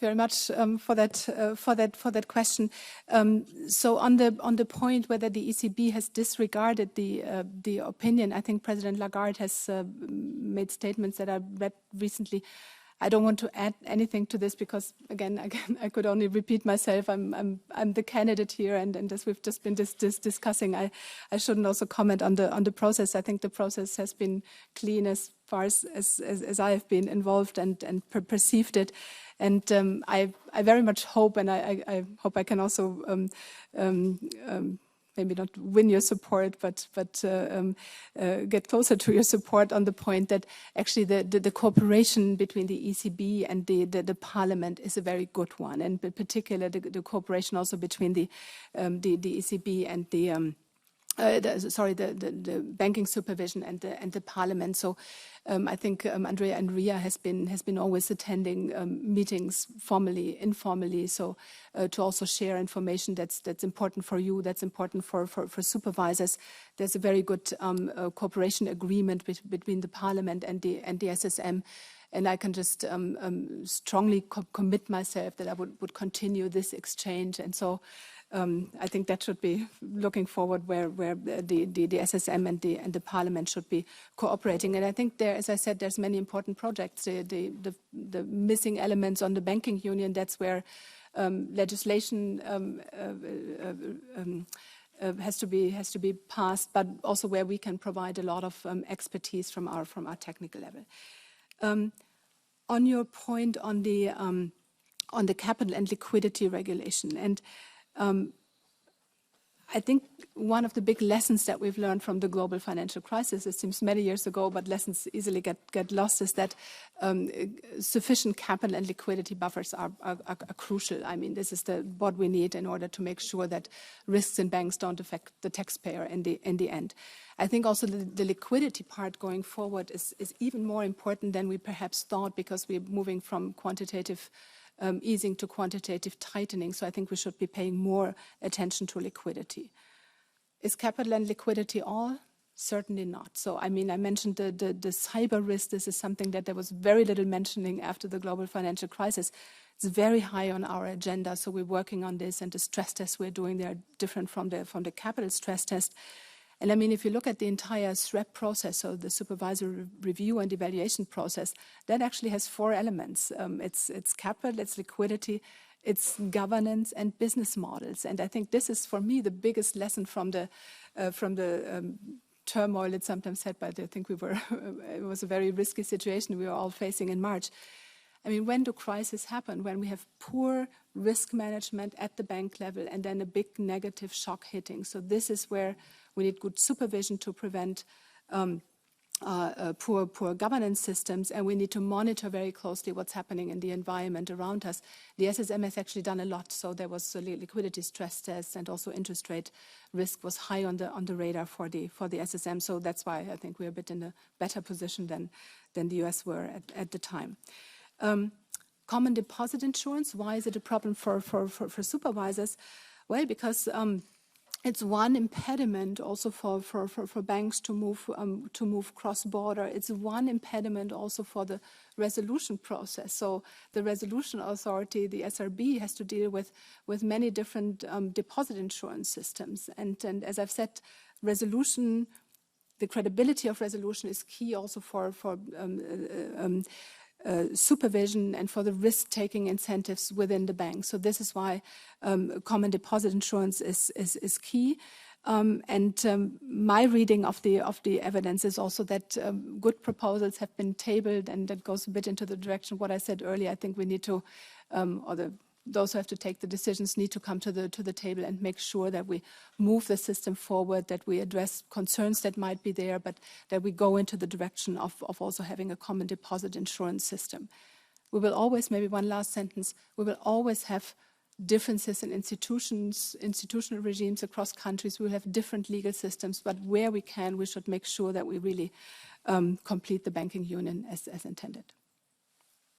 very much for that question. So on the point whether the ECB has disregarded the opinion, I think President Lagarde has made statements that I read recently. I don't want to add anything to this because, again, I could only repeat myself. I'm the candidate here, and as we've just been discussing, I shouldn't also comment on the process. I think the process has been clean as far as I have been involved and perceived it. And I very much hope, and I hope I can also maybe not win your support, but get closer to your support on the point that actually the cooperation between the ECB and the Parliament is a very good one, and in particular the cooperation also between the ECB and the banking supervision and the Parliament. So I think Andrea and Ria has been always attending meetings formally, informally. So to also share information that's important for you, that's important for supervisors. There's a very good cooperation agreement between the Parliament and the SSM. And I can just strongly commit myself that I would continue this exchange. And so I think that should be looking forward where the SSM and the Parliament should be cooperating. And I think there, as I said, there's many important projects. The missing elements on the banking union, that's where legislation has to be passed, but also where we can provide a lot of expertise from our technical level. On your point on the capital and liquidity regulation, and I think one of the big lessons that we've learned from the global financial crisis, it seems many years ago, but lessons easily get lost, is that sufficient capital and liquidity buffers are crucial. I mean, this is what we need in order to make sure that risks in banks don't affect the taxpayer in the end. I think also the liquidity part going forward is even more important than we perhaps thought, because we're moving from quantitative easing to quantitative tightening. So I think we should be paying more attention to liquidity. Is capital and liquidity all? Certainly not. So, I mean, I mentioned the cyber risk. This is something that there was very little mentioning after the global financial crisis. It's very high on our agenda. So we're working on this, and the stress tests we're doing, they're different from the capital stress test. And I mean, if you look at the entire SREP process, so the supervisory review and evaluation process, that actually has 4 elements. It's capital, it's liquidity, it's governance, and business models. And I think this is, for me, the biggest lesson from the turmoil it's sometimes said, but I think it was a very risky situation we were all facing in March. I mean, when do crises happen? When we have poor risk management at the bank level and then a big negative shock hitting. So this is where we need good supervision to prevent poor governance systems, and we need to monitor very closely what's happening in the environment around us. The SSM has actually done a lot. So there was a liquidity stress test, and also interest rate risk was high on the radar for the SSM. So that's why I think we're a bit in a better position than the US were at the time. Common deposit insurance, why is it a problem for supervisors? Well, because it's one impediment also for banks to move cross-border. It's one impediment also for the resolution process. So the resolution authority, the SRB, has to deal with many different deposit insurance systems. And as I've said, resolution, the credibility of resolution is key also for supervision and for the risk-taking incentives within the bank. So this is why common deposit insurance is key. My reading of the evidence is also that good proposals have been tabled, and that goes a bit into the direction of what I said earlier. I think we need to, those who have to take the decisions need to come to the table and make sure that we move the system forward, that we address concerns that might be there, but that we go into the direction of also having a common deposit insurance system. We will always, maybe one last sentence, we will always have differences in institutional regimes across countries. We will have different legal systems, but where we can, we should make sure that we really complete the banking union as intended.